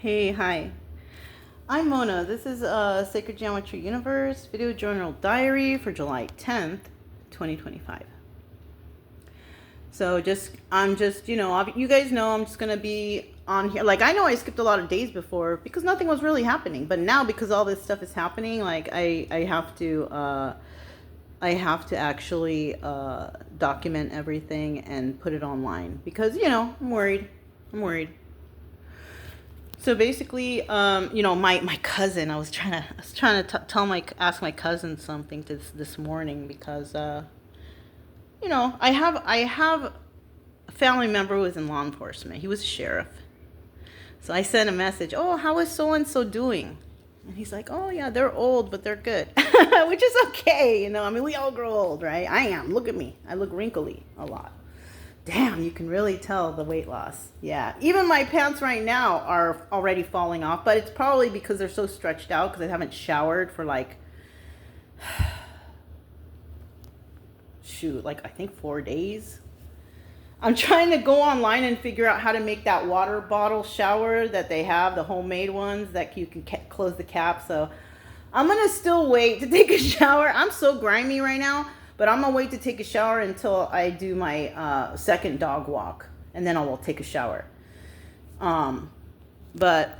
Hey, hi. I'm Mona. This is a Sacred Geometry Universe video journal diary for July 10th, 2025. So you guys know I'm just going to be on here. Like, I know I skipped a lot of days before because nothing was really happening. But now, because all this stuff is happening, like, I have to actually document everything and put it online because, I'm worried. So basically, my cousin, I was trying to ask my cousin something this morning because, I have a family member who was in law enforcement. He was a sheriff. So I sent a message, oh, how is so-and-so doing? And he's like, oh, yeah, they're old, but they're good, which is okay. We all grow old, right? I am. Look at me. I look wrinkly a lot. Damn, you can really tell the weight loss. Yeah, even my pants right now are already falling off, but it's probably because they're so stretched out because I haven't showered for like I think 4 days. I'm trying to go online and figure out how to make that water bottle shower that they have, the homemade ones that you can close the cap. So I'm going to still wait to take a shower. I'm so grimy right now. But I'm going to wait to take a shower until I do my second dog walk. And then I will take a shower. But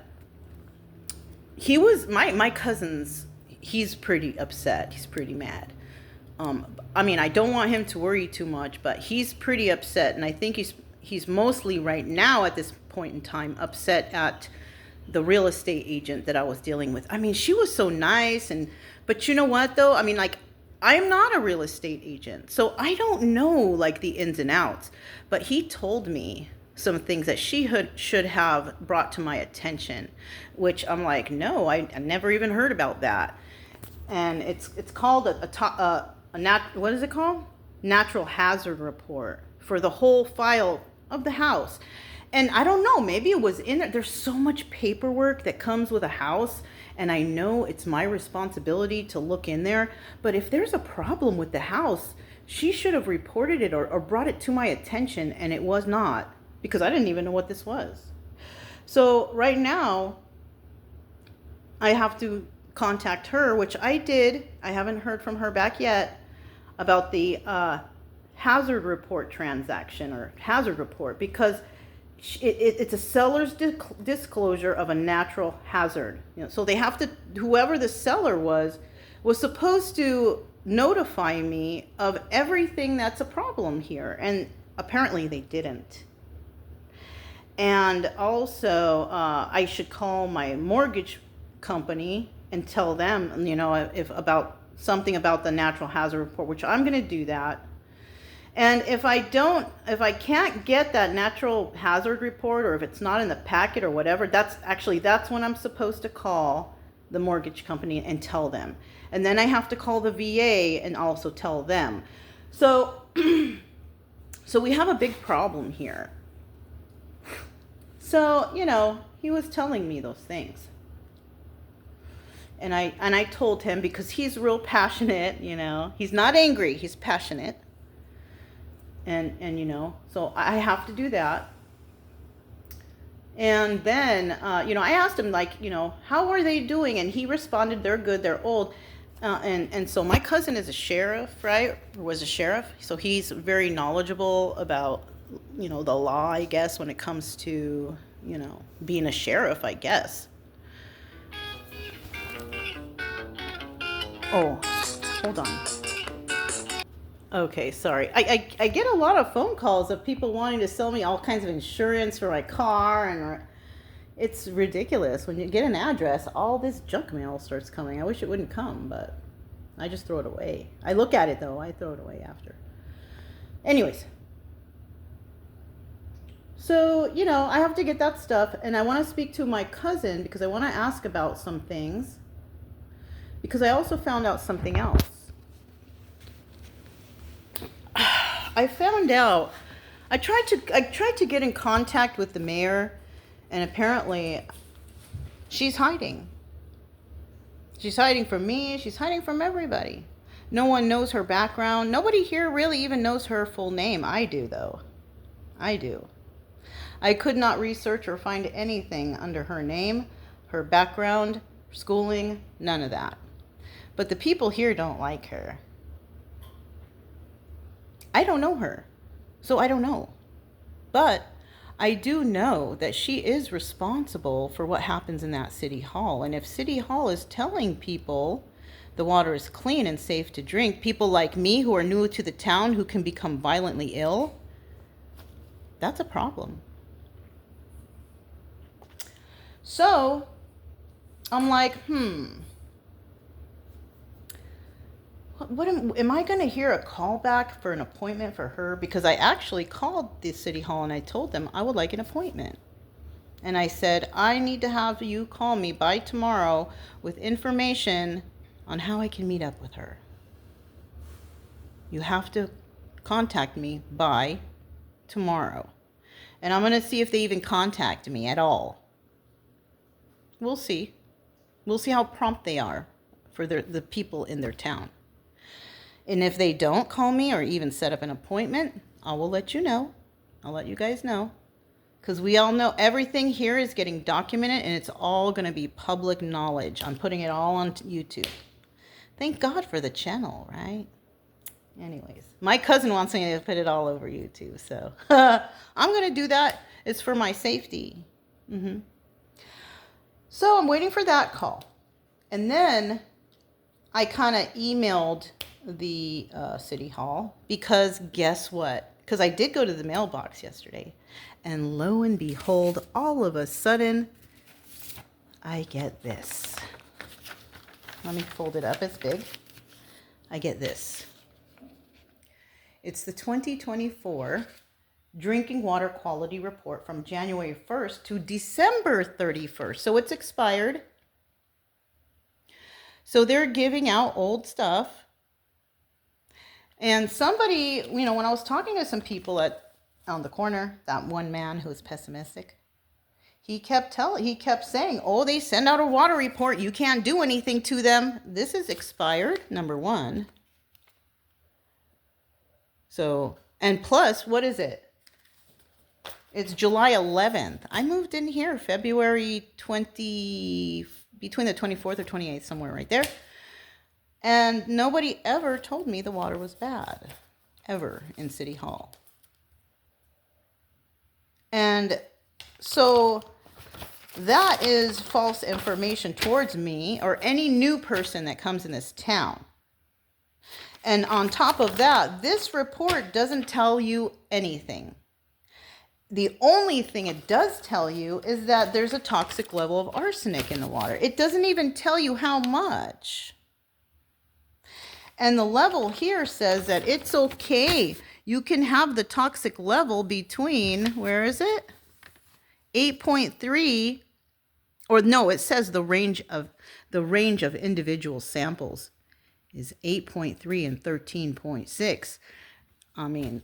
he was, my cousin's, he's pretty upset. He's pretty mad. I don't want him to worry too much, but he's pretty upset. And I think he's mostly right now at this point in time upset at the real estate agent that I was dealing with. She was so nice. But you know what, though? I'm not a real estate agent, so I don't know the ins and outs, but he told me some things that she should have brought to my attention, which I'm like, no, I never even heard about that. And it's called what is it called? Natural hazard report for the whole file of the house. And I don't know, maybe it was in there. There's so much paperwork that comes with a house. And I know it's my responsibility to look in there. But if there's a problem with the house, she should have reported it or brought it to my attention. And it was not, because I didn't even know what this was. So right now, I have to contact her, which I did. I haven't heard from her back yet about the hazard report transaction or hazard report, because it's a seller's disclosure of a natural hazard. So they have to, whoever the seller was supposed to notify me of everything that's a problem here. And apparently they didn't. And also, I should call my mortgage company and tell them, if about something about the natural hazard report, which I'm going to do that. And if I can't get that natural hazard report, or if it's not in the packet or whatever, that's when I'm supposed to call the mortgage company and tell them. And then I have to call the VA and also tell them. So, so we have a big problem here. So, he was telling me those things. And I told him, because he's real passionate, he's not angry, he's passionate. And so I have to do that. And then, I asked him, how are they doing? And he responded, they're good, they're old. And so my cousin is a sheriff, right? Or was a sheriff. So he's very knowledgeable about, the law, I guess, when it comes to, being a sheriff, I guess. Oh, hold on. Okay, sorry. I get a lot of phone calls of people wanting to sell me all kinds of insurance for my car, and it's ridiculous. When you get an address, all this junk mail starts coming. I wish it wouldn't come, but I just throw it away. I look at it, though. I throw it away after. Anyways. So, I have to get that stuff, and I want to speak to my cousin because I want to ask about some things, because I also found out something else. I found out, I tried to get in contact with the mayor, and apparently she's hiding. She's hiding from me. She's hiding from everybody. No one knows her background. Nobody here really even knows her full name. I do, though. I do. I could not research or find anything under her name, her background, schooling, none of that. But the people here don't like her. I don't know her, so I don't know. But I do know that she is responsible for what happens in that city hall. And if city hall is telling people the water is clean and safe to drink, people like me who are new to the town who can become violently ill, that's a problem. So I'm like, what am I going to hear a call back for an appointment for her? Because I actually called the city hall and I told them I would like an appointment. And I said, I need to have you call me by tomorrow with information on how I can meet up with her. You have to contact me by tomorrow. And I'm going to see if they even contact me at all. We'll see. We'll see how prompt they are for the people in their town. And if they don't call me or even set up an appointment, I will let you know. I'll let you guys know. Because we all know everything here is getting documented and it's all going to be public knowledge. I'm putting it all on YouTube. Thank God for the channel, right? Anyways, my cousin wants me to put it all over YouTube. So I'm going to do that. It's for my safety. So I'm waiting for that call. And then I kind of emailed the city hall because guess what? Because I did go to the mailbox yesterday. And lo and behold, all of a sudden, I get this. Let me fold it up. It's big. I get this. It's the 2024 Drinking Water Quality Report from January 1st to December 31st. So it's expired. So they're giving out old stuff. And somebody, when I was talking to some people on the corner, that one man who was pessimistic, he kept saying, oh, they send out a water report. You can't do anything to them. This is expired, number one. So, and plus, what is it? It's July 11th. I moved in here February 20, between the 24th or 28th, somewhere right there. And nobody ever told me the water was bad, ever, in City Hall. And so that is false information towards me or any new person that comes in this town. And on top of that, this report doesn't tell you anything. The only thing it does tell you is that there's a toxic level of arsenic in the water. It doesn't even tell you how much. And the level here says that it's okay. You can have the toxic level between, where is it? 8.3, or no, it says the range of individual samples is 8.3 and 13.6. I mean,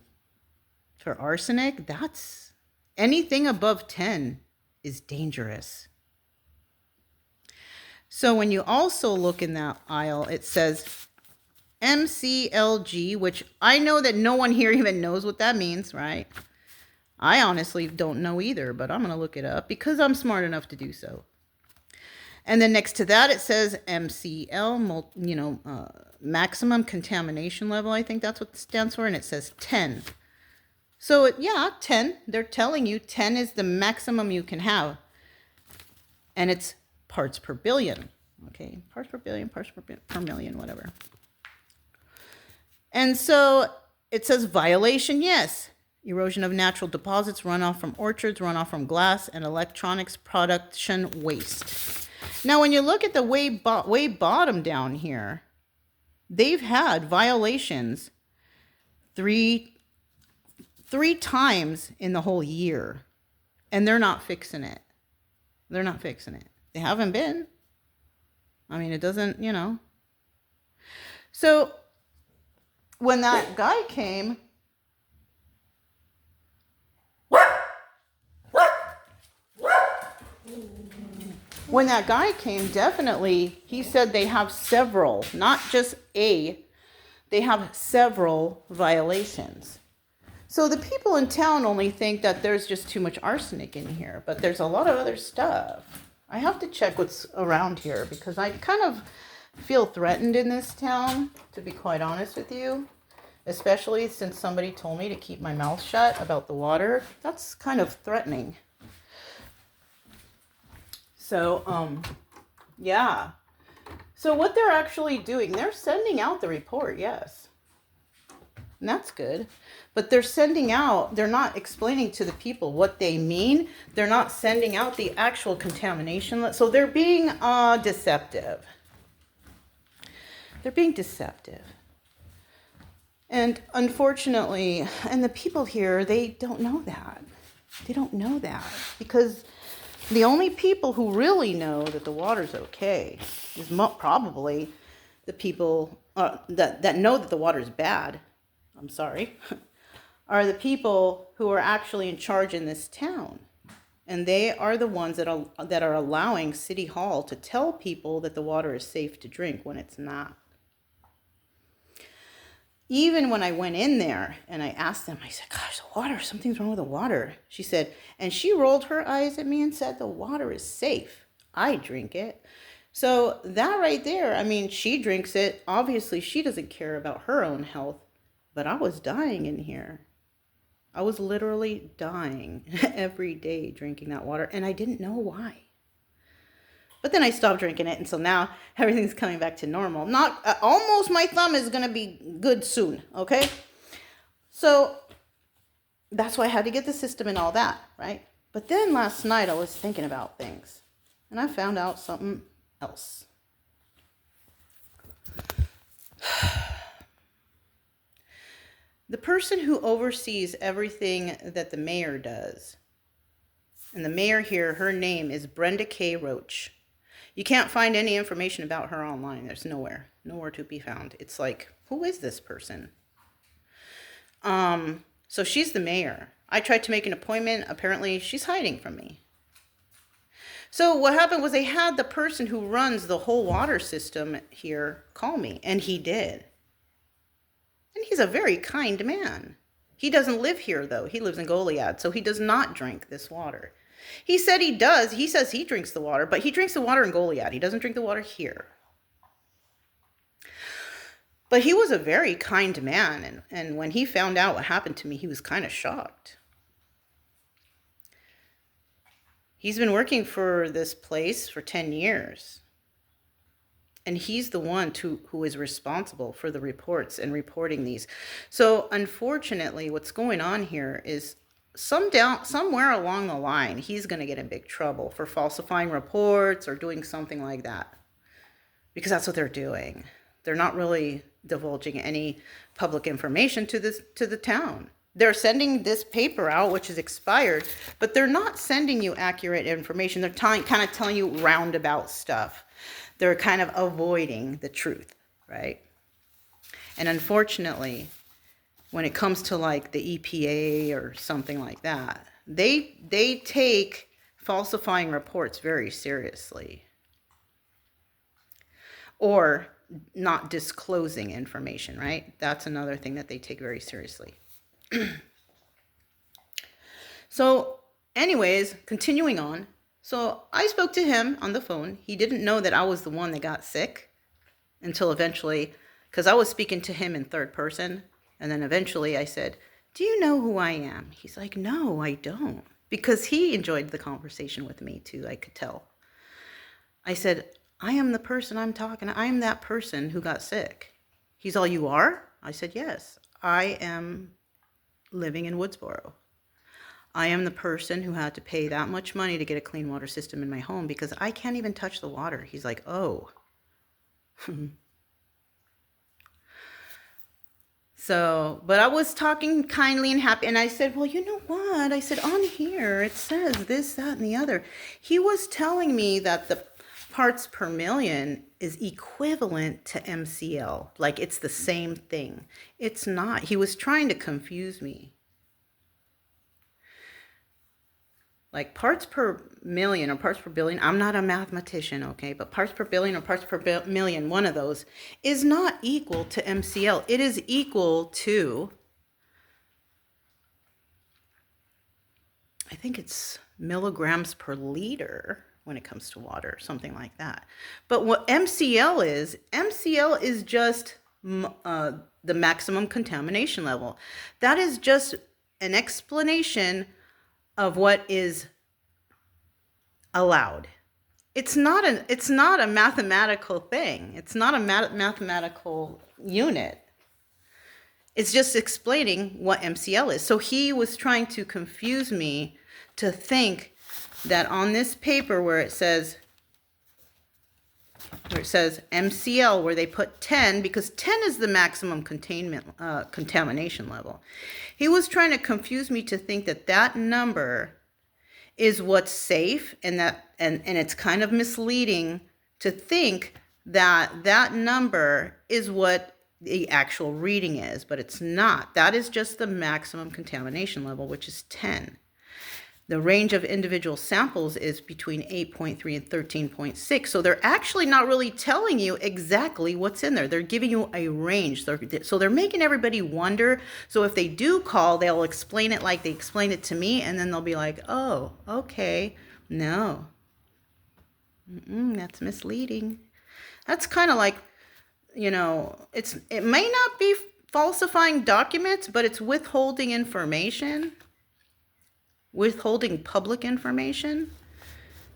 for arsenic, that's anything above 10 is dangerous. So when you also look in that aisle, it says MCLG, which I know that no one here even knows what that means, right? I honestly don't know either, but I'm going to look it up because I'm smart enough to do so. And then next to that, it says MCL, maximum contamination level. I think that's what it stands for. And it says 10. So, 10. They're telling you 10 is the maximum you can have. And it's parts per billion. Okay, parts per billion, parts per million, whatever. And so it says violation, yes. Erosion of natural deposits, runoff from orchards, runoff from glass, and electronics production waste. Now, when you look at the way bottom down here, they've had violations three times in the whole year, and they're not fixing it. They're not fixing it. They haven't been. I mean, it doesn't, So when that guy came, definitely, he said they have several, not just they have several violations. So the people in town only think that there's just too much arsenic in here, but there's a lot of other stuff. I have to check what's around here because I kind of feel threatened in this town, to be quite honest with you. Especially since somebody told me to keep my mouth shut about the water. That's kind of threatening. So, yeah. So what they're actually doing, they're sending out the report, yes. And that's good. But they're not explaining to the people what they mean. They're not sending out the actual contamination. So they're being deceptive. They're being deceptive. And unfortunately, and the people here, they don't know that. They don't know that. Because the only people who really know that the water's okay is probably the people that know that the water's bad, I'm sorry, are the people who are actually in charge in this town. And they are the ones that are allowing City Hall to tell people that the water is safe to drink when it's not. Even when I went in there and I asked them, I said, gosh, the water, something's wrong with the water. She said, and she rolled her eyes at me and said, the water is safe. I drink it. So that right there, I mean, she drinks it. Obviously, she doesn't care about her own health, but I was dying in here. I was literally dying every day drinking that water, and I didn't know why. But then I stopped drinking it, and so now everything's coming back to normal. Not almost my thumb is going to be good soon, okay? So that's why I had to get the system and all that, right? But then last night I was thinking about things, and I found out something else. The person who oversees everything that the mayor does, and the mayor here, her name is Brenda K. Roach. You can't find any information about her online. There's nowhere to be found. It's like, who is this person? So she's the mayor. I tried to make an appointment. Apparently, she's hiding from me. So what happened was they had the person who runs the whole water system here call me, and he did. And he's a very kind man. He doesn't live here, though. He lives in Goliad, so he does not drink this water. He said he does. He says he drinks the water, but he drinks the water in Goliad. He doesn't drink the water here. But he was a very kind man, and when he found out what happened to me, he was kind of shocked. He's been working for this place for 10 years. And he's the one who is responsible for the reports and reporting these. So unfortunately, what's going on here is somewhere along the line, he's going to get in big trouble for falsifying reports or doing something like that. Because that's what they're doing. They're not really divulging any public information to the town. They're sending this paper out, which is expired, but they're not sending you accurate information. They're kind of telling you roundabout stuff. They're kind of avoiding the truth, right? And unfortunately, when it comes to like the EPA or something like that, they take falsifying reports very seriously. Or not disclosing information, right? That's another thing that they take very seriously. So anyways, continuing on. So I spoke to him on the phone. He didn't know that I was the one that got sick until eventually, because I was speaking to him in third person. And then eventually I said, do you know who I am? He's like, no, I don't. Because he enjoyed the conversation with me too, I could tell. I said, I am the person I'm talking to. I am that person who got sick. He's all, you are? I said, yes, I am living in Woodsboro. I am the person who had to pay that much money to get a clean water system in my home because I can't even touch the water. He's like, oh. So, but I was talking kindly and happy. And I said, well, you know what? I said, on here, it says this, that, and the other. He was telling me that the parts per million is equivalent to MCL. Like it's the same thing. It's not. He was trying to confuse me. Like parts per million or parts per billion, I'm not a mathematician, okay? But parts per billion or parts per million, one of those, is not equal to MCL. It is equal to I think it's milligrams per liter when it comes to water, something like that. But what MCL is just the maximum contamination level. That is just an explanation of what is allowed. It's not a mathematical thing. It's not a mathematical unit. It's just explaining what MCL is. So he was trying to confuse me to think that on this paper where it says MCL, where they put 10, because 10 is the maximum contamination level. He was trying to confuse me to think that that number is what's safe, and it's kind of misleading to think that that number is what the actual reading is, but it's not. That is just the maximum contamination level, which is 10. The range of individual samples is between 8.3 and 13.6. So they're actually not really telling you exactly what's in there. They're giving you a range. So they're making everybody wonder. So if they do call, they'll explain it like they explained it to me, and then they'll be like, oh, okay, no. That's misleading. That's kind of like, it may not be falsifying documents, but it's withholding information. Withholding public information.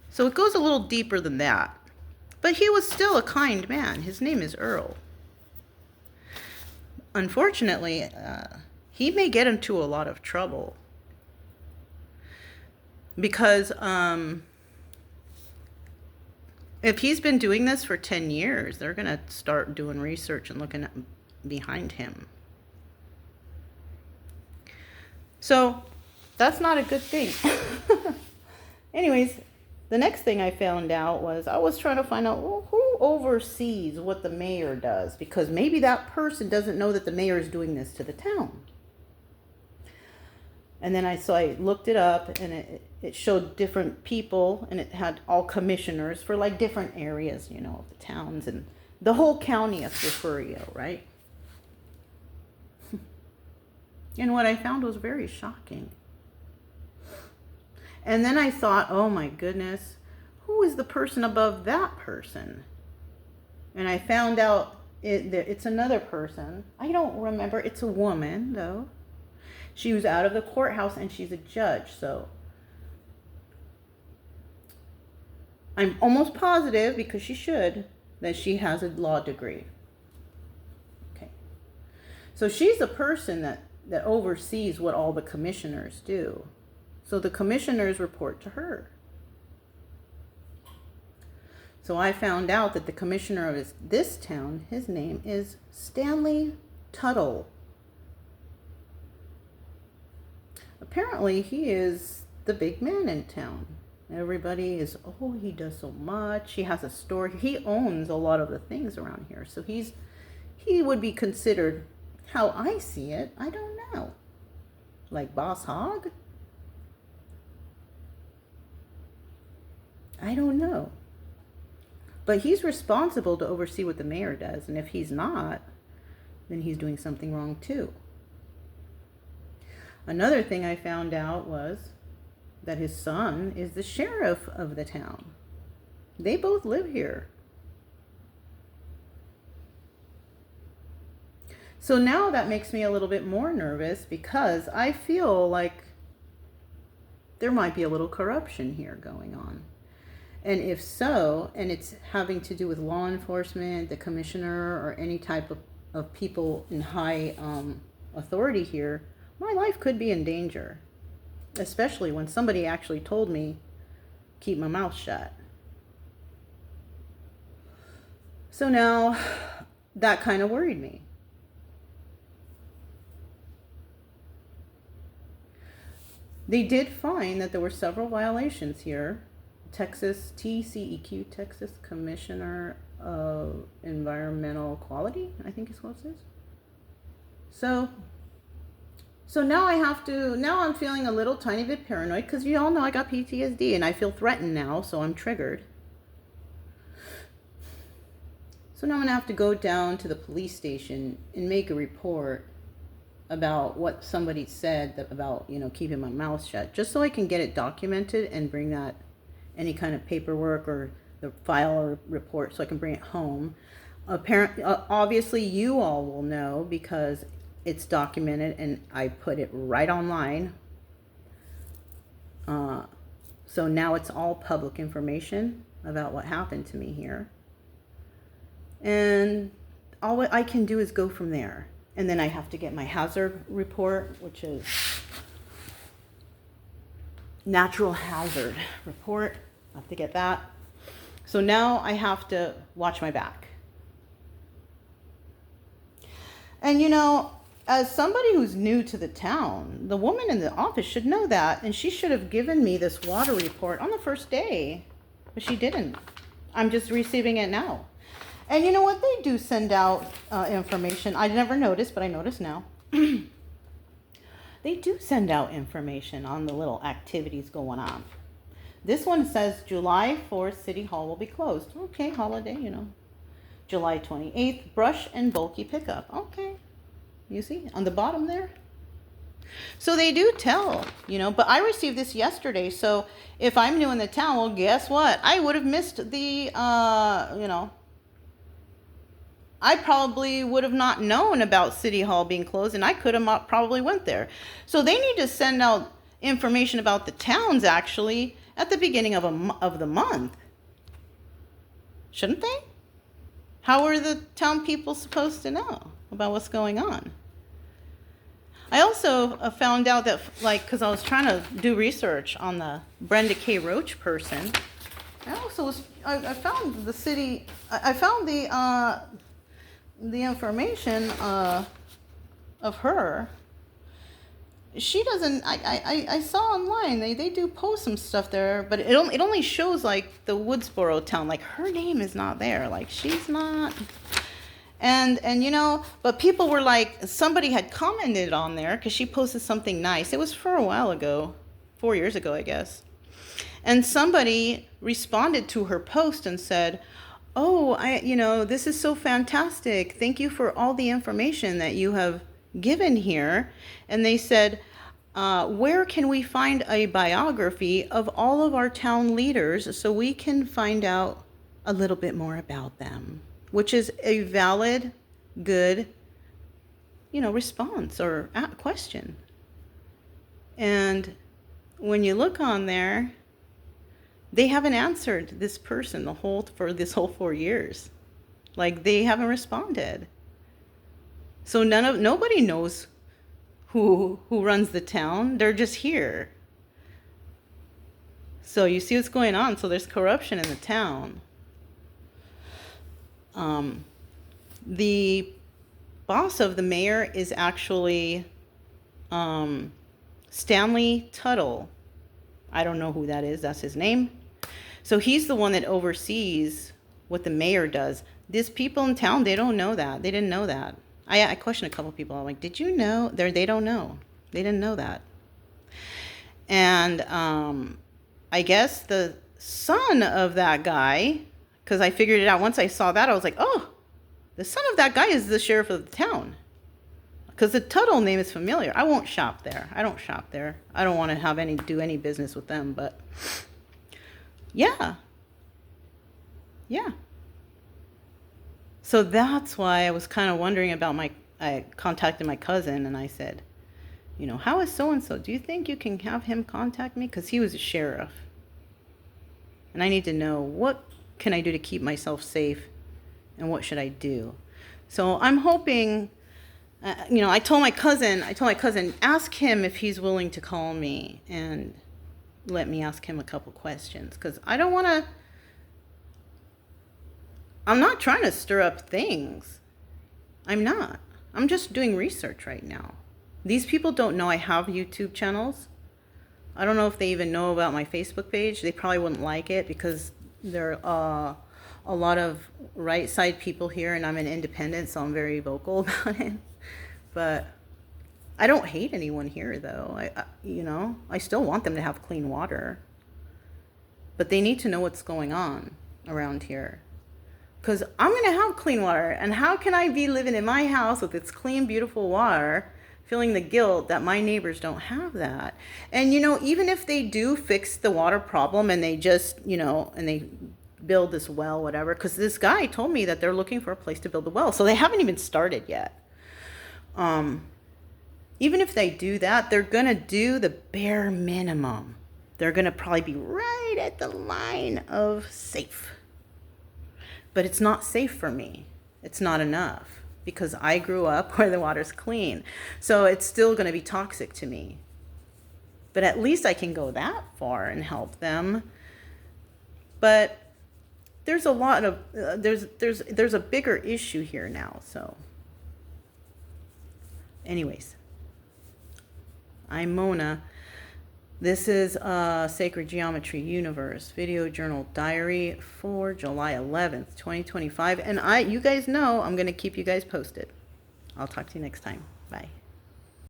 So it goes a little deeper than that. But he was still a kind man. His name is Earl. Unfortunately, he may get into a lot of trouble. Because if he's been doing this for 10 years, they're going to start doing research and looking behind him. So that's not a good thing. Anyways, the next thing I found out was I was trying to find out who oversees what the mayor does, because maybe that person doesn't know that the mayor is doing this to the town. And then I looked it up, and it showed different people, and it had all commissioners for like different areas, of the towns and the whole county of Refugio, right? And what I found was very shocking. And then I thought, oh my goodness, who is the person above that person? And I found out it's another person. I don't remember. It's a woman, though. She was out of the courthouse, and she's a judge. So I'm almost positive, because she should, that she has a law degree. Okay. So she's the person that oversees what all the commissioners do. So the commissioners report to her. So I found out that the commissioner of this town, his name is Stanley Tuttle. Apparently he is the big man in town. Everybody is, oh, he does so much. He has a store. He owns a lot of the things around here. So he would be considered, how I see it, I don't know, like Boss Hog? I don't know. But he's responsible to oversee what the mayor does. And if he's not, then he's doing something wrong too. Another thing I found out was that his son is the sheriff of the town. They both live here. So now that makes me a little bit more nervous, because I feel like there might be a little corruption here going on. And if so, and it's having to do with law enforcement, the commissioner, or any type of people in high authority here, my life could be in danger. Especially when somebody actually told me, keep my mouth shut. So now, that kind of worried me. They did find that there were several violations here. Texas TCEQ, Texas Commissioner of Environmental Quality, I think is what it says. So now I'm feeling a little tiny bit paranoid, because you all know I got PTSD and I feel threatened now, so I'm triggered. So now I'm going to have to go down to the police station and make a report about what somebody said about, keeping my mouth shut, just so I can get it documented and bring that, any kind of paperwork or the file or report, so I can bring it home. Apparently, obviously you all will know because it's documented and I put it right online. So now it's all public information about what happened to me here. And all I can do is go from there. And then I have to get my hazard report, which is natural hazard report. I have to get that. So now I have to watch my back. And as somebody who's new to the town, the woman in the office should know that. And she should have given me this water report on the first day. But she didn't. I'm just receiving it now. And you know what? They do send out information. I never noticed, but I notice now. They do send out information on the little activities going on. This one says July 4th, City Hall will be closed. Okay, holiday, July 28th, brush and bulky pickup. Okay. You see on the bottom there? So they do tell, but I received this yesterday. So if I'm new in the town, well, guess what? I would have missed the, I probably would have not known about City Hall being closed, and I could have probably went there. So they need to send out information about the towns actually at the beginning of the month. Shouldn't they? How are the town people supposed to know about what's going on? I also found out that, because I was trying to do research on the Brenda K. Roach person, I also I found the city, I found the information of her. She doesn't, I saw online, they do post some stuff there, but it only shows the Woodsboro town, her name is not there, she's not. And but people were somebody had commented on there because she posted something nice. It was for a while ago, 4 years ago, I guess. And somebody responded to her post and said, oh, this is so fantastic. Thank you for all the information that you have given here. And they said, where can we find a biography of all of our town leaders so we can find out a little bit more about them? Which is a valid, good, response or question. And when you look on there, they haven't answered this person for this whole 4 years. They haven't responded. So nobody knows who runs the town. They're just here. So you see what's going on. So there's corruption in the town. The boss of the mayor is actually Stanley Tuttle. I don't know who that is. That's his name. So he's the one that oversees what the mayor does. These people in town, they don't know that. They didn't know that. I questioned a couple people. I'm like, did you know? They don't know. They didn't know that. And I guess the son of that guy, because I figured it out once I saw that, I was like, oh, the son of that guy is the sheriff of the town. Because the Tuttle name is familiar. I won't shop there. I don't shop there. I don't want to do any business with them, but yeah. So that's why I was kind of wondering about I contacted my cousin and I said, how is so-and-so? Do you think you can have him contact me? Because he was a sheriff. And I need to know, what can I do to keep myself safe and what should I do? So I'm hoping, I told my cousin, ask him if he's willing to call me and let me ask him a couple questions. Because I'm not trying to stir up things. I'm not. I'm just doing research right now. These people don't know I have YouTube channels. I don't know if they even know about my Facebook page. They probably wouldn't like it because there are a lot of right side people here and I'm an independent, so I'm very vocal about it. But I don't hate anyone here though. I still want them to have clean water. But they need to know what's going on around here. Because I'm going to have clean water. And how can I be living in my house with its clean, beautiful water feeling the guilt that my neighbors don't have that. And, you know, even if they do fix the water problem and they just, you know, and they build this well, whatever, because this guy told me that they're looking for a place to build a well. So they haven't even started yet. Even if they do that, they're going to do the bare minimum. They're going to probably be right at the line of safe. But it's not safe for me. It's not enough. Because I grew up where the water's clean. So it's still going to be toxic to me. But at least I can go that far and help them. But there's a lot of, there's a bigger issue here now. So anyways, I'm Mona. This is Sacred Geometry Universe Video Journal Diary for July 11th, 2025. And you guys know I'm going to keep you guys posted. I'll talk to you next time. Bye.